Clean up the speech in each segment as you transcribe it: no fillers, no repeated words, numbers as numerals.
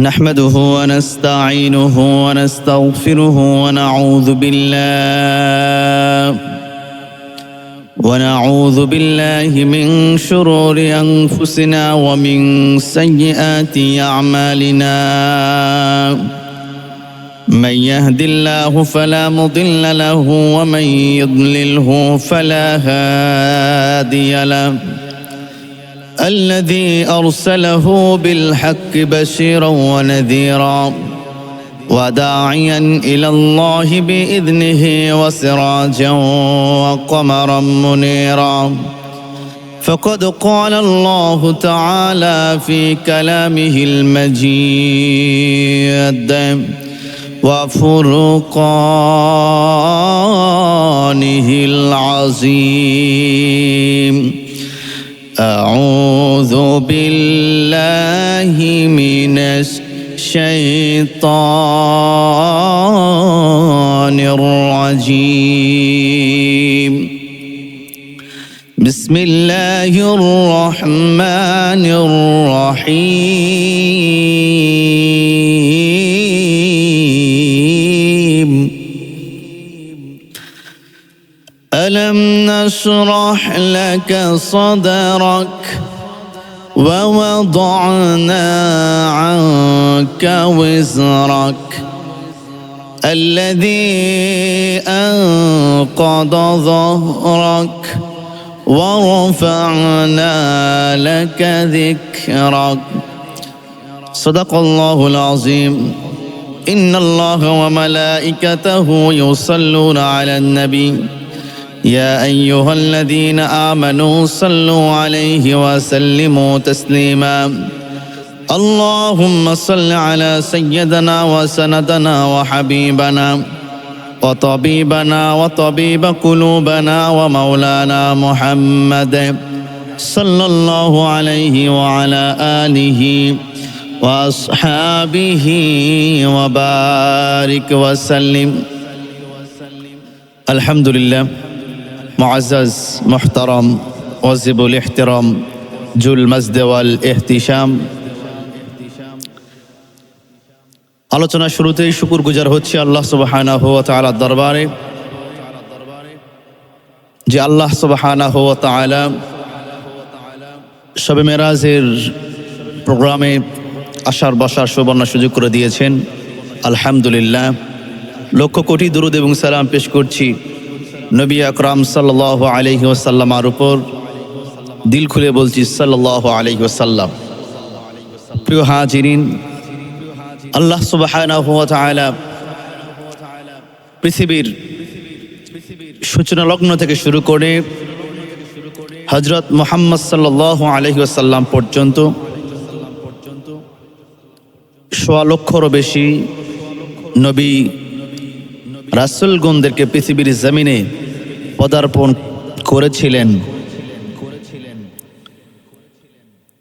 نحمده ونستعينه ونستغفره ونعوذ بالله من شرور أنفسنا ومن سيئات أعمالنا من يهد الله فلا مضل له ومن يضلله فلا هادي له الذي أرسله بالحق بشيرا ونذيرا وداعيا إلى الله بإذنه وسراجا وقمرا منيرا فقد قال الله تعالى في كلامه المجيد وفرقانه العظيم أعوذ بالله من الشيطان الرجيم بسم الله الرحمن الرحيم ألم نشرح لك صدرك ووضعنا عنك وزرك الذي أنقض ظهرك ورفعنا لك ذكرك صدق الله العظيم إن الله وملائكته يصلون على النبي يا أيها الذين آمنوا صلوا عليه وسلموا تسليما اللهم صل على سيدنا وسندنا وحبيبنا وطبيبنا وطبيب قلوبنا ومولانا محمد صلى الله عليه وعلى آله وأصحابه وبارك وسلم الحمد لله معزز محترم واجب الاحترام ذو المجد والاحتشام আলোচনা শুরুতেই শুকরগুজার হচ্ছে আল্লাহ সুবহানাহু ওয়া তাআলার দরবারে যে আল্লাহ সুবহানাহু ওয়া তাআলা শবে মেরাজের প্রোগ্রামে আসার বসার সুবর্ণ সুযোগ করে দিয়েছেন আলহামদুলিল্লাহ লক্ষ কোটি দরুদ এবং সালাম পেশ করছি নবী আকরাম সাল্লাল্লাহু আলাইহি ওয়াসাল্লামের উপর দিল খুলে বলছি সাল্লাল্লাহু আলাইহি ওয়াসাল্লাম প্রিয় হাজিরিন আল্লাহ সুবহানাহু ওয়া তাআলা পৃথিবীর সূচনা লগ্ন থেকে শুরু করে হযরত মুহাম্মদ সাল্লাল্লাহু আলাইহি ওয়াসাল্লাম পর্যন্ত ১০০ লক্ষেরও বেশি নবী রাসূলগণদেরকে পৃথিবীর জমিনে পদার্পণ করেছিলেন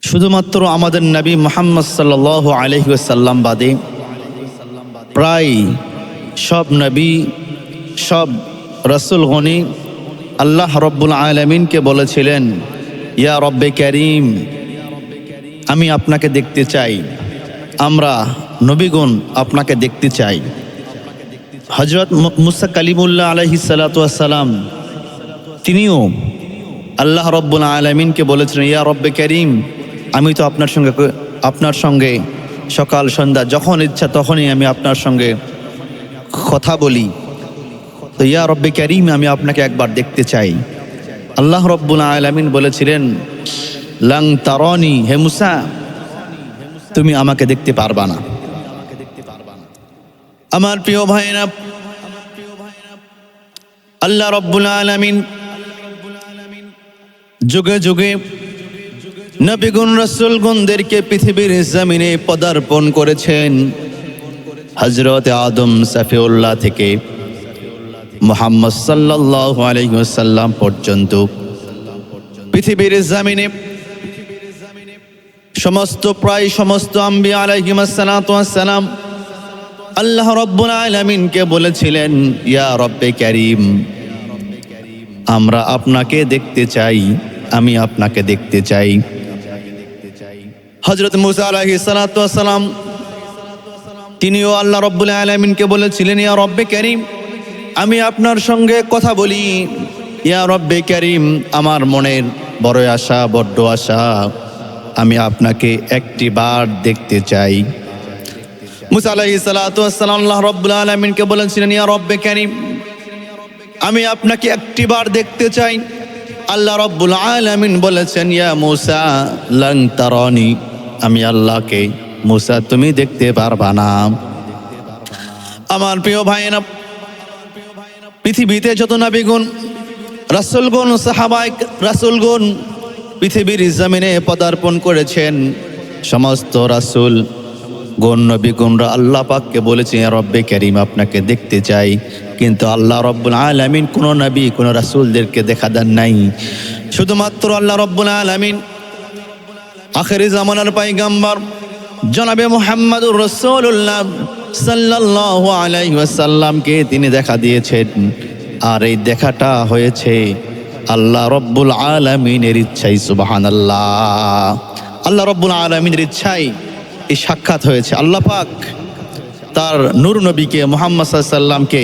শুধুমাত্র আমাদের নবী মুহাম্মদ সাল্লাল্লাহু আলাইহি ওয়াসাল্লাম বাদে প্রায় সব নবী সব রাসূলগণই আল্লাহ রাব্বুল আলামিনকে বলেছিলেন ইয়া রব্বে কারীম আমি আপনাকে দেখতে চাই আমরা নবীগণ আপনাকে দেখতে চাই হযরত মুসা কালিমুল্লাহ আলাইহিস সালাতু ওয়াস সালাম তিনিও আল্লাহ রাব্বুল আলামিনকে বলেছিলেন ইয়া রব্বে কারীম আমি তো আপনার সঙ্গে সকাল সন্ধ্যা যখন ইচ্ছা তখনই আমি আপনার সঙ্গে কথা বলি তো ইয়া রব্বে কারীম আমি আপনাকে একবার দেখতে চাই আল্লাহ রাব্বুল আলামিন বলেছিলেন লাং তারানি হে মুসা তুমি আমাকে দেখতে পারবা না আমার প্রিয় ভাইরা আল্লাহ রাব্বুল আলামিন যুগে যুগে নবীগণ রাসূলগণদেরকে পৃথিবীর জমিনে পদার্পণ করেছেন হযরত আদম সফিউল্লাহ থেকে মুহাম্মদ সাল্লাল্লাহু আলাইহি ওয়াসাল্লাম পর্যন্ত পৃথিবীর জমিনে প্রায় সমস্ত আম্বিয়া আলাইহিমুস সালাতু ওয়াস সালাম আল্লাহ রাব্বুল আলামিনকে বলেছিলেন ইয়া রব্বে কারীম আমরা আপনাকে দেখতে চাই, আমি আপনাকে দেখতে চাই। হযরত মুসা আলাইহিস সালাতু ওয়াস সালাম তিনিও আল্লাহ রব্বুল আলামিনকে বলেছিলেন, ইয়া রব্বে কারীম, আমি আপনার সঙ্গে কথা বলি। ইয়া রব্বে কারীম, আমার মনের বড় আশা, বড্ড আশা, আমি আপনাকে একটি বার দেখতে চাই। মুসা আলাইহিস সালাতু ওয়াস সালাম আল্লাহ রব্বুল আলামিনকে বলেছিলেন, ইয়া রব্বে কারীম, আমি আপনাকে একটি বার দেখতে চাই। আল্লাহ রব্বুল আলামিন বলেছেন, ইয়া মুসা লান তারানি, আমি আল্লাহকে, মুসা তুমি দেখতে পারবা না। আমার প্রিয় ভাইয়েরা, পৃথিবীতে যত নবীগণ, রাসূলগণ, সাহাবায়ে রাসূলগণ পৃথিবীর জমিনে পদার্পণ করেছেন, সমস্ত রাসূল গণ নবীগণরা আল্লাহ পাককে বলেছে, ইয়া রব্বে কারীম, আপনাকে দেখতে চাই। কিন্তু আল্লাহ রব্বুল আলামিন কোন নবী, কোন রাসূলদেরকে দেখা দেন নাই। শুধুমাত্র আল্লাহ রব্বুল আলামিন আখিরি জামানার পয়গম্বর জনাবে মুহাম্মদুর রাসূলুল্লাহ সাল্লাল্লাহু আলাইহি ওয়াসাল্লামকে তিনি দেখা দিয়েছেন। আর এই দেখাটা হয়েছে আল্লাহ রব্বুল আলামিনের ইচ্ছাই। সুবহানাল্লাহ, আল্লাহ রব্বুল আলামিনের ইচ্ছাই এই সাক্ষাৎ হয়েছে। আল্লাহ পাক তার নূর নবীকে মুহাম্মদ সাল্লাল্লাহু আলাইহি ওয়াসাল্লামকে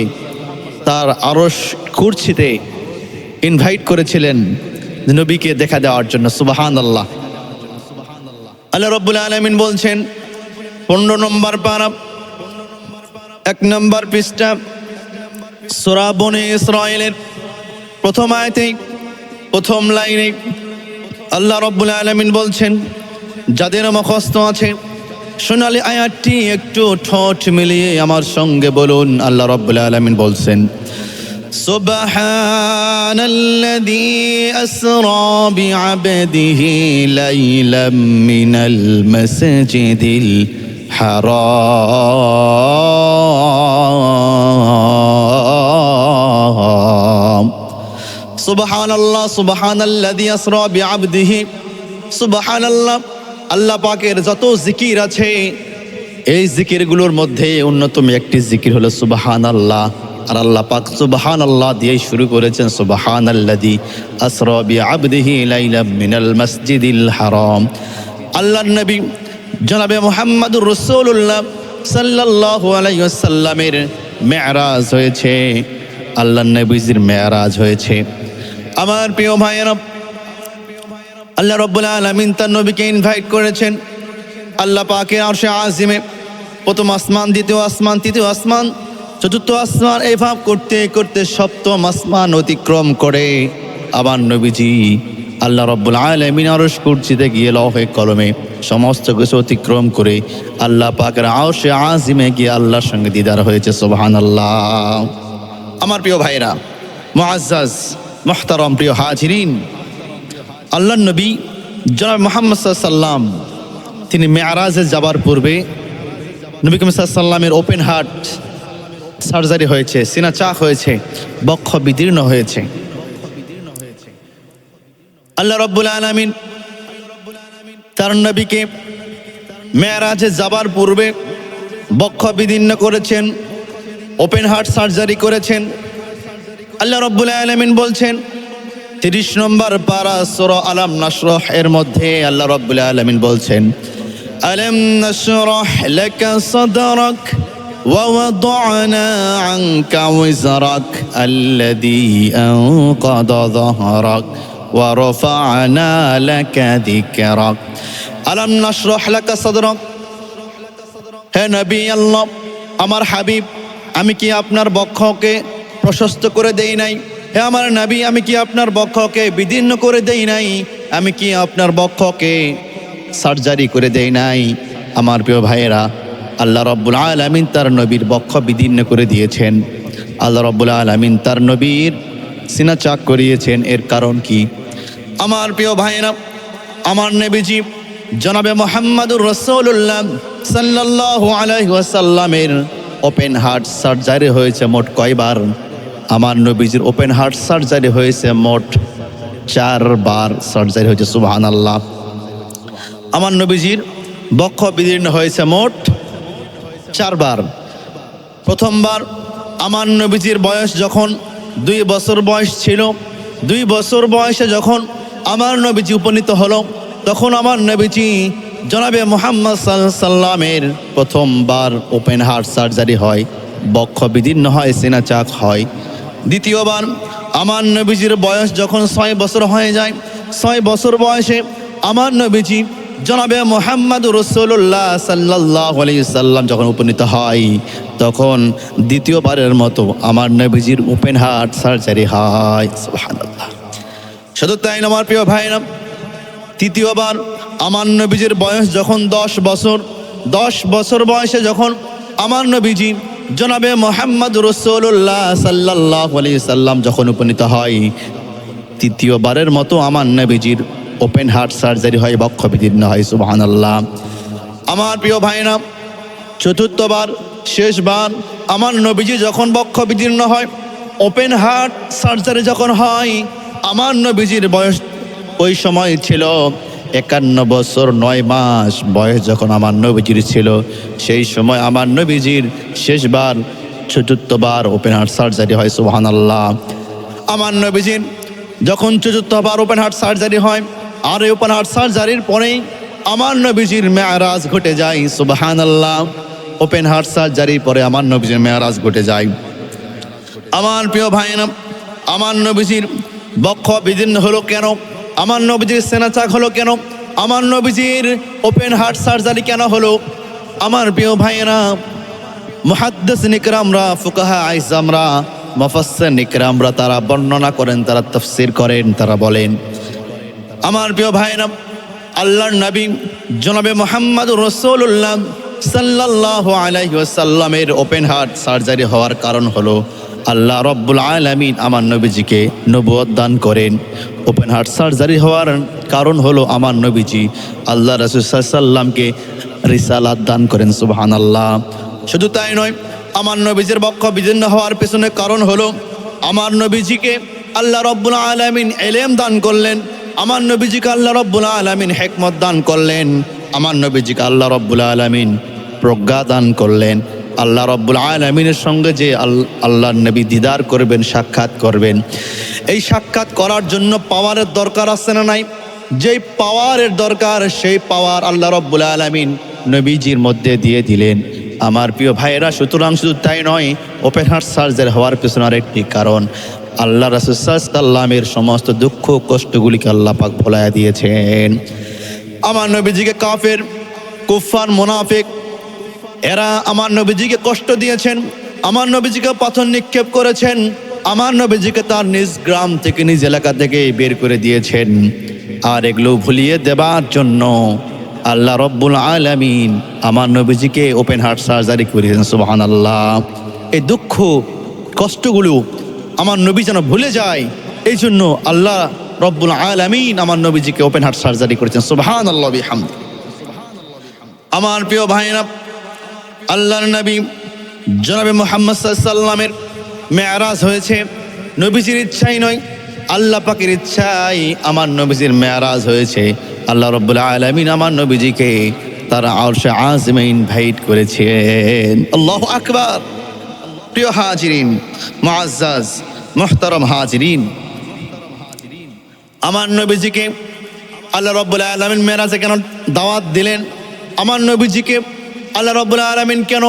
তার আরশ কুরসিতে ইনভাইট করেছিলেন নবীকে দেখা দেওয়ার জন্য। সুবহানাল্লাহ। আল্লাহ রব্বুল আলামিন বলছেন 15 নম্বর পারা 1 নম্বর পৃষ্ঠা সূরা বনী ইসরাঈলের প্রথম আয়াতে প্রথম লাইনে আল্লাহ রব্বুল আলামিন বলছেন, যাদের মুখস্থ আছে সোনালী আয়াতটি একটু ঠোঁট মিলিয়ে আমার সঙ্গে বলুন। আল্লাহ রব্বুল আলামিন বলছেন, সুবহানাল্লাযী আসরা বিআবদিহি লাইলাম মিনাল মাসজিদিল হারাম। সুবহানাল্লাহ, সুবহানাল্লাযী আসরা বিআবদিহি, সুবহানাল্লাহ, আল্লাহ পাকের যত জিকির আছে এই জিকিরগুলোর মধ্যে অন্যতম একটি জিকির হলো সুবহানাল্লাহ। আর আল্লাহ পাক সুবহানাল্লাহ দিয়ে শুরু করেছেন, সুবহানাল্লাযী আসরা বিআবদিহি লাইলাম মিনাল মাসজিদিল হারাম। আল্লাহর নবী জনাবে মুহাম্মদুর রাসূলুল্লাহ সাল্লাল্লাহু আলাইহি ওয়াসাল্লামের মেরাজ হয়েছে, আল্লাহর নবীর মেরাজ হয়েছে। আমার প্রিয় ভাইয়েরা, আল্লাহ রাব্বুল আলামিন তার নবীকে ইনভাইট করেছেন আল্লাহ পাকের আরশে আজিমে। প্রথম আসমান, দ্বিতীয় আসমান, তৃতীয় আসমান, চতুর্থ আসমান, এইভাবে করতে করতে সপ্তম আসমান অতিক্রম করে আবার নবীজি আল্লাহ রাব্বুল আলামিন আরশ কুরসিতে গিয়ে লৌহে কলমে সমস্ত কিছু অতিক্রম করে আল্লাহ পাকের আরশে আজিমে গিয়ে আল্লাহর সঙ্গে দিদার হয়েছে। সুবহানাল্লাহ। আমার প্রিয় ভাইরা, মুআজ্জাজ মুহতারাম প্রিয় হাজিরিন, আল্লাহর নবী জনাব মুহাম্মদ সাল্লাল্লাহু আলাইহি ওয়াসাল্লাম তিনি মেরাজে যাবার পূর্বে নবী করিম সাল্লাল্লাহু আলাইহি ওয়াসাল্লামের ওপেন হার্ট সার্জারি হয়েছে, সিনা চাক হয়েছে, বক্ষ বিদীর্ণ হয়েছে। আল্লাহ রাব্বুল আলামিন তার নবীকে মেরাজে যাবার পূর্বে বক্ষ বিদীর্ণ করেছেন, ওপেন হার্ট সার্জারি করেছেন। আল্লাহ রাব্বুল আলামিন বলছেন 30 নম্বর পারা সূরা আলাম নাশরাহ এর মধ্যে আল্লাহ রাব্বুল আলামিন বলছেন, আলাম নাশরাহ লাকা সাদরাক ওয়া ওয়াদা'না আনকা ওয়িজরাক আল্লাযী আনকাদা যাহরাক ওয়া রাফা'না লাকা যিকরাক। আলাম নাশরাহ লাকা সাদরাক, হে নবী আল্লাহ, আমার হাবিব, আমি কি আপনার বক্ষকে প্রশস্ত করে দেই নাই? হে আমার নবী, আমি কি আপনার বক্ষকে বিদীর্ণ করে দেই নাই? আমি কি আপনার বক্ষকে সার্জারি করে দেই নাই? আমার প্রিয় ভাইয়েরা, আল্লাহ রাব্বুল আলামিন তার নবীর বক্ষ বিদীর্ণ করে দিয়েছেন। আল্লাহ রাব্বুল আলামিন তার নবীর সিনা চাক করিয়েছেন। এর কারণ কি? আমার প্রিয় ভাইয়েরা, আমার নবীজি জনাবে মুহাম্মদুর রাসূলুল্লাহ সাল্লাল্লাহু আলাইহি ওয়াসাল্লামের ওপেন হার্ট সার্জারি হয়েছে মোট কয়বার? আমার নবীজির ওপেন হার্ট সার্জারি হয়েছে মোট 4 বার সার্জারি হয়েছে। সুবহানাল্লাহ। আমার নবীজির বক্ষ বিদীর্ণ হয়েছে মোট 4 বার। প্রথমবার আমার নবীজির বয়স যখন 2 বছর বয়স ছিল, 2 বছর বয়সে যখন আমার নবীজি উপনীত হলো, তখন আমার নবীজি জনাবে মুহাম্মদ সাল্লাল্লাহু আলাইহি সাল্লামের প্রথমবার ওপেন হার্ট সার্জারি হয়, বক্ষ বিদীর্ণ হয়, সিনা চাক হয়। দ্বিতীয়বার আমার নবীজির বয়স যখন 6 বছর হয়ে যায়, 6 বছর বয়সে আমার নবীজি জনাবে মুহাম্মদ রাসূলুল্লাহ সাল্লাল্লাহু আলাইহি সাল্লাম যখন উপনীত হয়, তখন দ্বিতীয়বারের মতো আমার নবীজির ওপেন হার্ট সার্জারি হয়। সুবহানাল্লাহ। শুধু তাই না আমার প্রিয় ভাইরা, তৃতীয়বার আমার নবীজির বয়স যখন 10 বছর, 10 বছর বয়সে যখন আমার নবীজি জনাবে মুহাম্মদ রাসূলুল্লাহ সাল্লাল্লাহু আলাইহি সাল্লাম যখন উপনীত হয়, তৃতীয়বারের মতো আমার নবীজির ওপেন হার্ট সার্জারি হয়, বক্ষ বিদীর্ণ হয়। সুবহানাল্লাহ। আমার প্রিয় ভাইরা, চতুর্থবার শেষবার আমার নবীজি যখন বক্ষ বিদীর্ণ হয়, ওপেন হার্ট সার্জারি যখন হয়, আমার নবীজির বয়স ওই সময় ছিল 51 বছর 9 মাস বয়স। যখন আমার নবীজির ছিল, সেই সময় আমার নবীজির শেষবার চতুর্থবার ওপেন হার্ট সার্জারি হয়। সুবহানাল্লাহ। আমার নবীজির যখন চতুর্থবার ওপেন হার্ট সার্জারি হয়, আর এই ওপেন হার্ট সার্জারির পরেই আমার নবীজির মেয়ারাজ ঘটে যায়। সুবহানাল্লাহ। ওপেন হার্ট সার্জারির পরে আমার নবীজির মেয়ারাজ ঘটে যায়। আমার প্রিয় ভাইরা, আমার নবীজির বক্ষ বিদীর্ণ হলো কেন? আমার নবীজির সেনাচাক হলো কেন? আমার নবীজির ওপেন হার্ট সার্জারি কেন হলো? আমার প্রিয় ভাইরা, মুহাদ্দিসিন ইকরামরা, ফুকাহা আইজামরা, মুফাসসিরিন ইকরামরা তারা বর্ণনা করেন, তারা তাফসীর করেন, তারা বলেন, আমার প্রিয় ভাইরা, আল্লাহর নবী জনাবে মুহাম্মদুর রাসূলুল্লাহ সাল্লাল্লাহু আলাইহি ওয়াসাল্লামের ওপেন হার্ট সার্জারি হওয়ার কারণ হলো আল্লাহ রাব্বুল আলামিন আমার নবীজিকে নবুয়ত দান করেন। ওপেন হার্ট সার্জারি হওয়ার কারণ হলো আমার নবীজি আল্লাহ রাসূল সাল্লাল্লাহু আলাইহি ওয়াসাল্লামকে রিসালাত দান করেন। সুবহানাল্লাহ। শুধু তাই নয়, আমার নবীজির বক্ষ বিদীর্ণ হওয়ার পেছনে কারণ হলো আমার নবীজিকে আল্লাহ রাব্বুল আলামিন ইলম দান করলেন, আমার নবীজিকে আল্লাহ রাব্বুল আলামিন হিকমত দান করলেন, আমার নবীজিকে আল্লাহ রাব্বুল আলামিন প্রজ্ঞা দান করলেন। আল্লাহ রাব্বুল আলামিনের সঙ্গে যে আল্লাহর নবী দিদার করবেন, সাক্ষাৎ করবেন, এই সাক্ষাৎ করার জন্য পাওয়ারের দরকার আছে না নাই? যেই পাওয়ারের দরকার, সেই পাওয়ার আল্লাহ রাব্বুল আলামিন নবীজির মধ্যে দিয়ে দিলেন। আমার প্রিয় ভাইয়েরা, সুতরাং শুধু তাই নয়, ওপেন হার্ট সার্জারি হওয়ার পিছনে আরেকটি কারণ, আল্লাহ রাসূল সাল্লাল্লাহু আলাইহি ওয়াসাল্লামের সমস্ত দুঃখ কষ্টগুলিকে আল্লাহ পাক ভুলাইয়া দিয়েছেন। আমার নবীজিকে কাফের, কুফফার, মুনাফিক এরা আমার নবীজিকে কষ্ট দিয়েছেন, আমার নবীজিকে পাথর নিক্ষেপ করেছেন, আমার নবীজিকে তার নিজ গ্রাম থেকে, নিজ এলাকা থেকে বের করে দিয়েছেন। আর এগুলো ভুলিয়ে দেবার জন্য আল্লাহ রাব্বুল আলামিন আমার নবীজিকে ওপেন হার্ট সার্জারি করেছেন। সুবহানাল্লাহ। এই দুঃখ কষ্টগুলো আমার নবী যেন ভুলে যায়, এই জন্য আল্লাহ রাব্বুল আলামিন আমার নবীজিকে ওপেন হার্ট সার্জারি করেছেন। সুবহানাল্লাহ বিহামদি। আমার প্রিয় ভাইরা, আল্লাহর নবী জনাবে মুহাম্মদ সাল্লাল্লাহু আলাইহি ওয়াসাল্লামের মেয়ারাজ হয়েছে নবীজির ইচ্ছাই নয়, আল্লাহ পাকের ইচ্ছাই আমার নবীজির মেয়ারাজ হয়েছে। আল্লাহ রাব্বুল আলামিন আমার নবীজিকে তারা আরশে আযমে ইনভাইট করেছেন। আল্লাহু আকবার। প্রিয় হাজিরিন, মুআজ্জাজ মুহতারাম হাজিরিন, আমার নবীজিকে আল্লাহ রাব্বুল আলামিন মেরাজে কেন দাওয়াত দিলেন? আমার নবীজিকে আল্লাহ রাব্বুল আলামিন কেন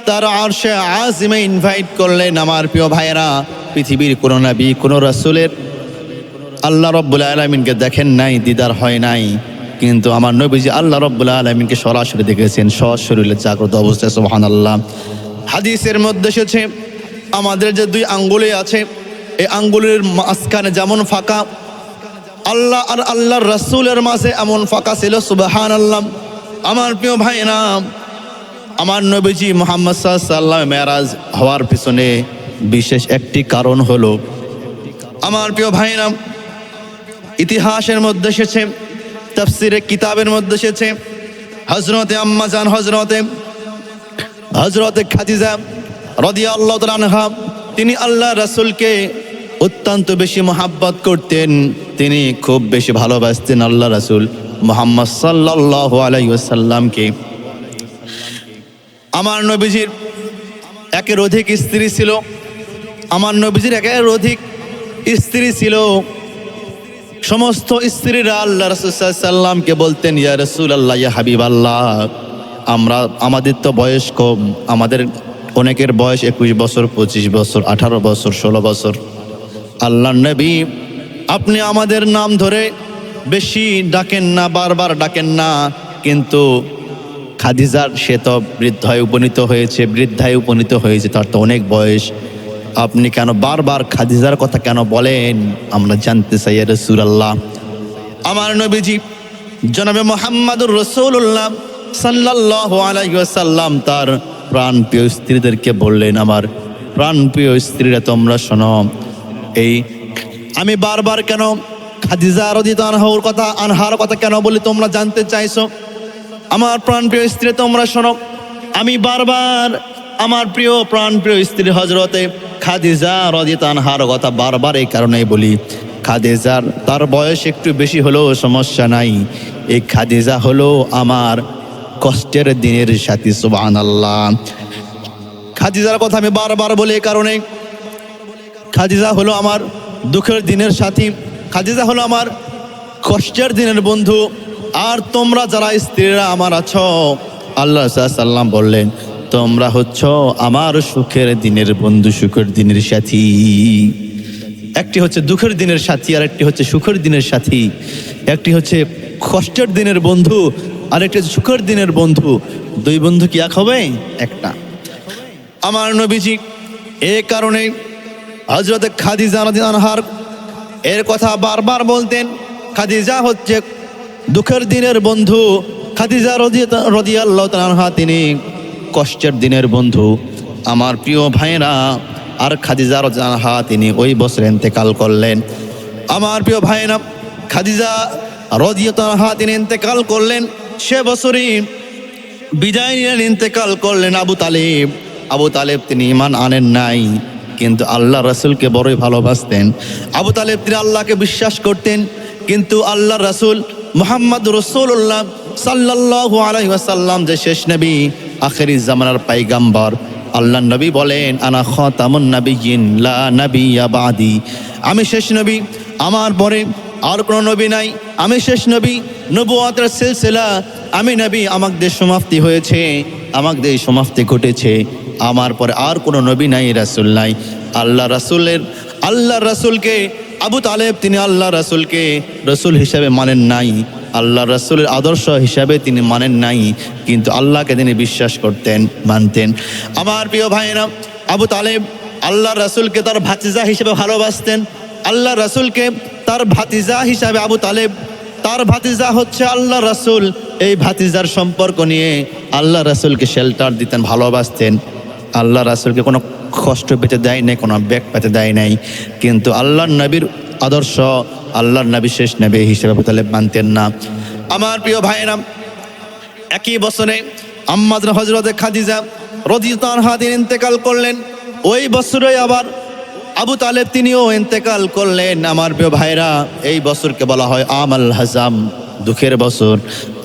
তার আরশে আযমে ইনভাইট করলেন? আমার প্রিয় ভাইয়েরা, পৃথিবীর কোন নবী, কোন রাসূলের আল্লাহ রাব্বুল আলামিনকে দেখেন নাই, দিদার হয় নাই, কিন্তু আমার নবীজি আল্লাহ রাব্বুল আলামিনকে সরাসরি দেখেছেন, সশরীরে জাগ্রত অবস্থায়। সুবহানাল্লাহ। হাদিসের মধ্যে এসেছে, আমাদের যে 2 আঙ্গুলে আছে, এই আঙ্গুলের মাঝখানে যেমন ফাঁকা, আল্লাহ আর আল্লাহর রাসূলের মাঝে এমন ফাঁকা ছিল। সুবহানাল্লাহ। আমার প্রিয় ভাইরা, আমার নবীজি মুহাম্মদ সাল্লাল্লাহু আলাইহি ওয়াসাল্লাম মেরাজ হওয়ার পিছনে বিশেষ একটি কারণ হলো, আমার প্রিয় ভাইরা, ইতিহাসের মধ্যে এসেছে, তাফসীরের কিতাবের মধ্যে এসেছে, হযরতে আম্মা জান হযরতে খাদিজা রাদিয়াল্লাহু তাআলা আনহা, তিনি আল্লাহ রাসূলকে অত্যন্ত বেশি মহব্বত করতেন, তিনি খুব বেশি ভালোবাসতেন আল্লাহ রাসূল মুহাম্মদ সাল্লাল্লাহু আলাইহি ওয়াসাল্লামকে। আমার নবীজির একের অধিক স্ত্রী ছিল, আমার নবীজির একের অধিক স্ত্রী ছিল। সমস্ত স্ত্রীরা আল্লাহ রাসূল সাল্লাল্লাহু আলাইহি সাল্লামকে বলতেন, ইয়া রাসূলুল্লাহ, ইয়া হাবিবাল্লাহ, আমাদের তো বয়স কম, আমাদের অনেকের বয়স 21 বছর, 25 বছর, 18 বছর, 16 বছর। আল্লাহর নবী, আপনি আমাদের নাম ধরে বেশি ডাকেন না, বারবার ডাকেন না, কিন্তু খাদিজার সে তো বৃদ্ধায় উপনীত হয়েছে, তার তো অনেক বয়স, আপনি কেন বারবার খাদিজার কথা কেন বলেন, আমরা জানতে চাই ইয়া রাসূলুল্লাহ। আমার নবীজি জনাবে মুহাম্মদুর রাসূলুল্লাহ সাল্লাল্লাহু আলাইহি ওয়াসাল্লাম তার প্রাণপ্রিয় স্ত্রীদেরকে বললেন, আমার প্রাণপ্রিয় স্ত্রীরা তোমরা শোনো, এই আমি বারবার কেন খাদিজা রাদিয়াল্লাহু আনহার কথা কেন বলি তোমরা জানতে চাইছো? আমার প্রাণপ্রিয় স্ত্রী তোমরা শোনো, আমি বারবার আমার প্রাণপ্রিয় স্ত্রী হযরতে খাদিজা রাদিয়াল্লাহু আনহার কথা বারবার এই কারণেই বলি, খাদিজার তার বয়স একটু বেশি হলেও সমস্যা নাই, এই খাদিজা হলো আমার কষ্টের দিনের সাথী। সুবহানাল্লাহ। খাদিজার কথা আমি বারবার বলি এই কারণে, খাদিজা হলো আমার দুঃখের দিনের সাথী, খাদিজা হলো আমার কষ্টের দিনের বন্ধু। আর তোমরা যারা স্ত্রীরা আমার আছো, আল্লাহ রাসূল সাল্লাম বললেন, তোমরা হচ্ছ আমার সুখের দিনের বন্ধু, সুখের দিনের সাথী। একটি হচ্ছে দুঃখের দিনের সাথী, আর একটি হচ্ছে সুখের দিনের সাথী। একটি হচ্ছে কষ্টের দিনের বন্ধু, আর একটি হচ্ছে সুখের দিনের বন্ধু। দুই বন্ধু কি এক হবে? একটা। আমার নবীজি এই কারণে হযরত খাদিজা রাদিয়াল্লাহু আনহার এর কথা বারবার বলতেন। খাদিজা হচ্ছে দুঃখের দিনের বন্ধু, খাদিজা রাদিয়াল্লাহু আনহা তিনি কষ্টের দিনের বন্ধু। আমার প্রিয় ভাইরা, আর খাদিজা রাদিয়াল্লাহু আনহা তিনি ওই বছর ইন্তেকাল করলেন। আমার প্রিয় ভাইরা, খাদিজা রাদিয়াল্লাহু আনহা তিনি ইন্তেকাল করলেন, সে বছরই বিদায় নিলেন, ইন্তেকাল করলেন আবু তালেব তিনি ঈমান আনেন নাই, কিন্তু আল্লাহ রাসূলকে বড়ই ভালোবাসতেন। আবু তালেব তিনি আল্লাহকে বিশ্বাস করতেন, কিন্তু আল্লাহ রাসূল মুহাম্মদ রাসূলুল্লাহ সাল্লাল্লাহু আলাইহি ওয়াসাল্লাম যে শেষ নবী, আখিরি জামানার পয়গম্বর, আল্লাহ নবী বলেন, আনা খাতামুন নাবিয়্যিন লা নাবিয়্যা বাদি, আমি শেষ নবী, আমার পরে আর কোনো নবী নাই, আমি শেষ নবী, নবুয়তের সিলসিলা, আমি নবী, আমাদের সমাপ্তি হয়েছে, আমাদের সমাপ্তি ঘটেছে, আমার পরে আর কোনো নবী নাই, রাসূল নাই। আল্লাহ রাসূলকে আবু তালেব তিনি আল্লাহ রাসূলকে রাসূল হিসাবে মানেন নাই, আল্লাহ রাসূলের আদর্শ হিসাবে তিনি মানেন নাই, কিন্তু আল্লাহকে তিনি বিশ্বাস করতেন, মানতেন। আমার প্রিয় ভাইরা, আবু তালেব আল্লাহ রাসূলকে তার ভাতিজা হিসেবে ভালোবাসতেন। আল্লাহ রাসূলকে তার ভাতিজা হিসাবে আবু তালেব, তার ভাতিজা হচ্ছে আল্লাহ রাসূল, এই ভাতিজার সম্পর্ক নিয়ে আল্লাহ রাসূলকে শেল্টার দিতেন, ভালোবাসতেন। আল্লাহ রাসূলকে কোনো কষ্ট পেতে দেয় নাই, কোনো ব্যাগ পেতে দেয় নাই, কিন্তু আল্লাহর নবীর আদর্শ, আল্লাহর নবী শেষ নবী হিসেবে আবু তালেব মানতেন না। আমার প্রিয় ভাইরা, একই বছরে আম্মা হযরত খাদিজা রাদিয়াল্লাহু আনহা তিনি ইন্তেকাল করলেন, ওই বছরে আবার আবু তালেব তিনিও ইন্তেকাল করলেন। আমার প্রিয় ভাইরা, এই বছরকে বলা হয় আমাল হাজাম, দুঃখের বছর।